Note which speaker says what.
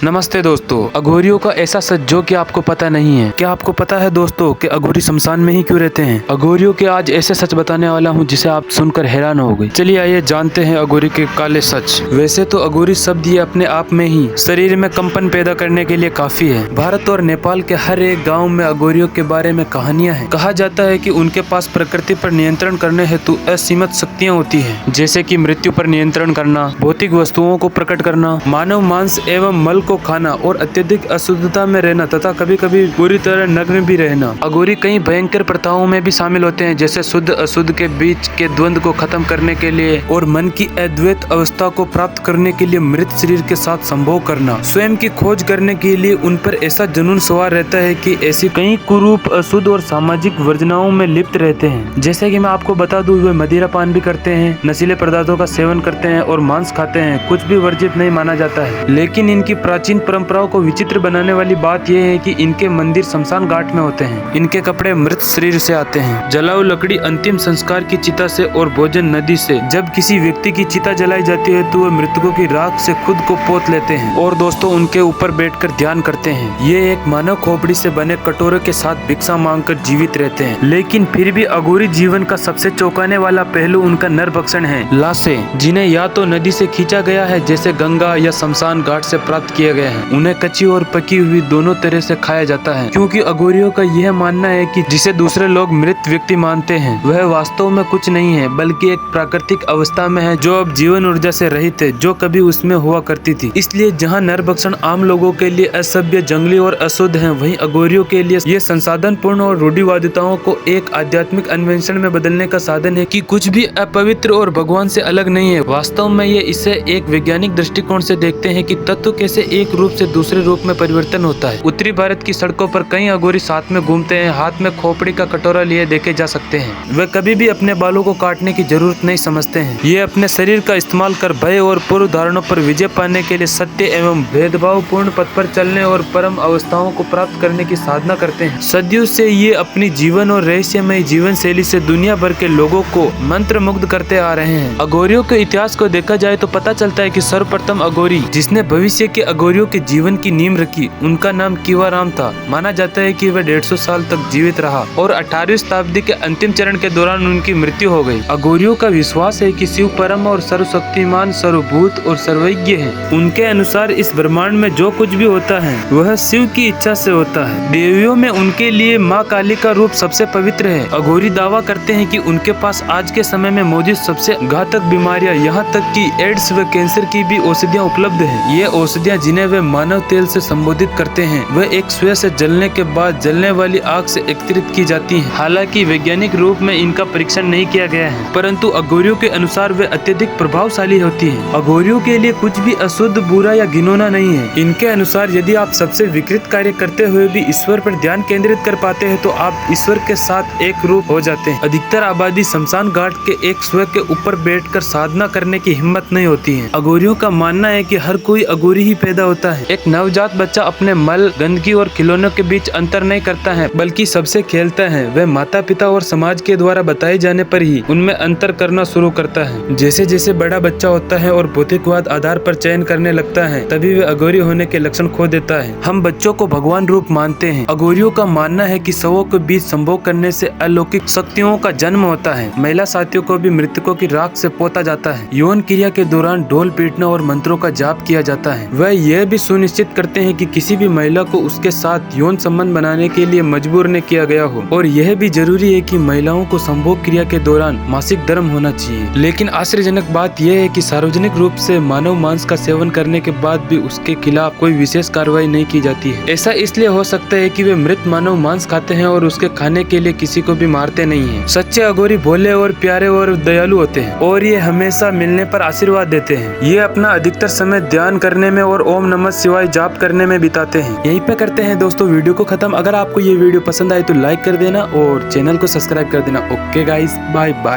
Speaker 1: नमस्ते दोस्तों, अघोरियों का ऐसा सच जो कि आपको पता नहीं है। क्या आपको पता है दोस्तों कि अघोरी शमशान में ही क्यों रहते हैं? अघोरियों के आज ऐसे सच बताने वाला हूं जिसे आप सुनकर हैरान हो गए। चलिए आइए जानते हैं अघोरी के काले सच। वैसे तो अघोरी शब्द ये अपने आप में ही शरीर में कंपन पैदा करने के लिए काफी है। भारत और नेपाल के हर एक गाँव में अघोरियों के बारे में कहानियाँ है। कहा जाता है कि उनके पास प्रकृति पर नियंत्रण करने हेतु असीमित शक्तियाँ होती है, जैसे की मृत्यु पर नियंत्रण करना, भौतिक वस्तुओं को प्रकट करना, मानव मांस एवं मल को खाना और अत्यधिक अशुद्धता में रहना तथा कभी कभी पूरी तरह नग्न भी रहना। अघोरी कई भयंकर प्रथाओं में भी शामिल होते हैं, जैसे शुद्ध अशुद्ध के बीच के द्वंद्व को खत्म करने के लिए और मन की अद्वैत अवस्था को प्राप्त करने के लिए मृत शरीर के साथ संभोग करना। स्वयं की खोज करने के लिए उन पर ऐसा जुनून सवार रहता है कि ऐसी कई कुरूप, अशुद्ध और सामाजिक वर्जनाओं में लिप्त रहते हैं। जैसे कि मैं आपको बता दूं, वे मदिरा पान भी करते हैं, नशीले पदार्थों का सेवन करते हैं और मांस खाते हैं। कुछ भी वर्जित नहीं माना जाता है। लेकिन इनकी प्राचीन परंपराओं को विचित्र बनाने वाली बात यह है कि इनके मंदिर शमशान घाट में होते हैं। इनके कपड़े मृत शरीर से आते हैं। जलाऊ लकड़ी अंतिम संस्कार की चिता से और भोजन नदी से। जब किसी व्यक्ति की चिता जलाई जाती है तो वे मृतकों की राख से खुद को पोत लेते हैं और दोस्तों उनके ऊपर बैठकर ध्यान करते हैं। ये एक मानव खोपड़ी से बने कटोरे के साथ भिक्षा मांगकर जीवित रहते हैं। लेकिन फिर भी अघोरी जीवन का सबसे चौंकाने वाला पहलू उनका नरभक्षण है। लाशें जिन्हें या तो नदी से खींचा गया है, जैसे गंगा, या शमशान घाट से प्राप्त किया गया है, उन्हें कच्ची और पकी हुई दोनों तरह से खाया जाता है। क्योंकि अघोरियों का यह मानना है कि जिसे दूसरे लोग मृत व्यक्ति मानते हैं, वह वास्तव में कुछ नहीं है बल्कि एक प्राकृतिक अवस्था में है जो अब जीवन ऊर्जा से रहित है, जो कभी उसमें हुआ करती थी। इसलिए जहाँ नरभक्षण आम लोगों के लिए असभ्य, जंगली और अशुद्ध है, वहीं अघोरियों के लिए ये संसाधन पूर्ण और रूढ़िवादिताओं को एक आध्यात्मिक अन्वेषण में बदलने का साधन है कि कुछ भी अपवित्र और भगवान से अलग नहीं है। वास्तव में ये इसे एक वैज्ञानिक दृष्टिकोण से देखते हैं कि तत्व कैसे एक रूप से दूसरे रूप में परिवर्तन होता है। उत्तरी भारत की सड़कों पर कई अघोरी साथ में घूमते हैं, हाथ में खोपड़ी का कटोरा लिए देखे जा सकते हैं। वे कभी भी अपने बालों को काटने की जरूरत नहीं समझते हैं। ये अपने शरीर का इस्तेमाल कर भय और पूर्व धारणों पर विजय पाने के लिए सत्य एवं भेदभाव पूर्ण पथ पर चलने और परम अवस्थाओं को प्राप्त करने की साधना करते हैं। सदियों से ये अपनी जीवन और रहस्यमय जीवन शैली से दुनिया भर के लोगों को मंत्र मुग्ध करते आ रहे हैं। अघोरियों के इतिहास को देखा जाए तो पता चलता है कि सर्वप्रथम अघोरी जिसने भविष्य के अघोरियों के जीवन की नींव रखी, उनका नाम कीवाराम था। माना जाता है कि वह 150 साल तक जीवित रहा और 18वीं शताब्दी के अंतिम चरण के दौरान उनकी मृत्यु हो गई। अघोरियों का विश्वास है कि शिव परम और सर्वशक्तिमान, सर्वभूत और सर्वज्ञ है। उनके अनुसार इस ब्रह्मांड में जो कुछ भी होता है वह शिव की इच्छा से होता है। देवियों में उनके लिए माँ काली का रूप सबसे पवित्र है। अघोरी दावा करते हैं कि उनके पास आज के समय में मौजूद सबसे घातक बीमारियां, यहाँ तक कि एड्स व कैंसर की भी औषधियाँ उपलब्ध है। ये औषधियाँ जिन्हें वे मानव तेल से संबोधित करते हैं, वह एक सुई से जलने के बाद जलने वाली आग से एकत्रित की जाती है। हालांकि वैज्ञानिक रूप में इनका परीक्षण नहीं किया गया है, परंतु अघोरियों के अनुसार वे अत्यधिक प्रभावशाली होती है। अघोरियों के लिए कुछ भी अशुद्ध, बुरा या घिनौना नहीं है। इनके अनुसार यदि आप सबसे विकृत कार्य करते हुए भी ईश्वर पर ध्यान केंद्रित कर पाते हैं तो आप ईश्वर के साथ एक रूप हो जाते हैं। अधिकतर आबादी शमशान घाट के एक सुई के ऊपर बैठकर साधना करने की हिम्मत नहीं होती है। अघोरियों का मानना है कि हर कोई अघोरी ही पैदा होता है। एक नवजात बच्चा अपने मल, गंदगी और खिलौनों के बीच अंतर नहीं करता है, बल्कि सबसे खेलता है। वह माता पिता और समाज के द्वारा बताए जाने पर ही उनमें अंतर करना शुरू करता है। जैसे जैसे बड़ा बच्चा होता है और भौतिकवाद आधार पर चयन करने लगता है, तभी वह अघोरी होने के लक्षण खो देता है। हम बच्चों को भगवान रूप मानते हैं। अघोरियों का मानना है कि शवों के बीच संभोग करने से अलौकिक शक्तियों का जन्म होता है। महिला साथियों को भी मृतकों की राख से पोता जाता है। यौन क्रिया के दौरान ढोल पीटना और मंत्रों का जाप किया जाता है। वह यह भी सुनिश्चित करते हैं कि किसी भी महिला को उसके साथ यौन संबंध बनाने के लिए मजबूर न किया गया हो। और यह भी जरूरी है कि महिलाओं को संभोग क्रिया के दौरान मासिक धर्म होना चाहिए। लेकिन आश्चर्यजनक बात यह है कि सार्वजनिक रूप से मानव मांस का सेवन करने के बाद भी उसके खिलाफ कोई विशेष कार्रवाई नहीं की जाती है। ऐसा इसलिए हो सकता है कि वे मृत मानव मांस खाते हैं और उसके खाने के लिए किसी को भी मारते नहीं है। सच्चे अघोरी भोले और प्यारे और दयालु होते हैं और ये हमेशा मिलने पर आशीर्वाद देते हैं। ये अपना अधिकतर समय ध्यान करने में और ओम नमः शिवाय जाप करने में बिताते हैं। यहीं पे करते हैं दोस्तों वीडियो को खत्म। अगर आपको ये वीडियो पसंद आई तो लाइक कर देना और चैनल को सब्सक्राइब कर देना। Okay guys, bye bye.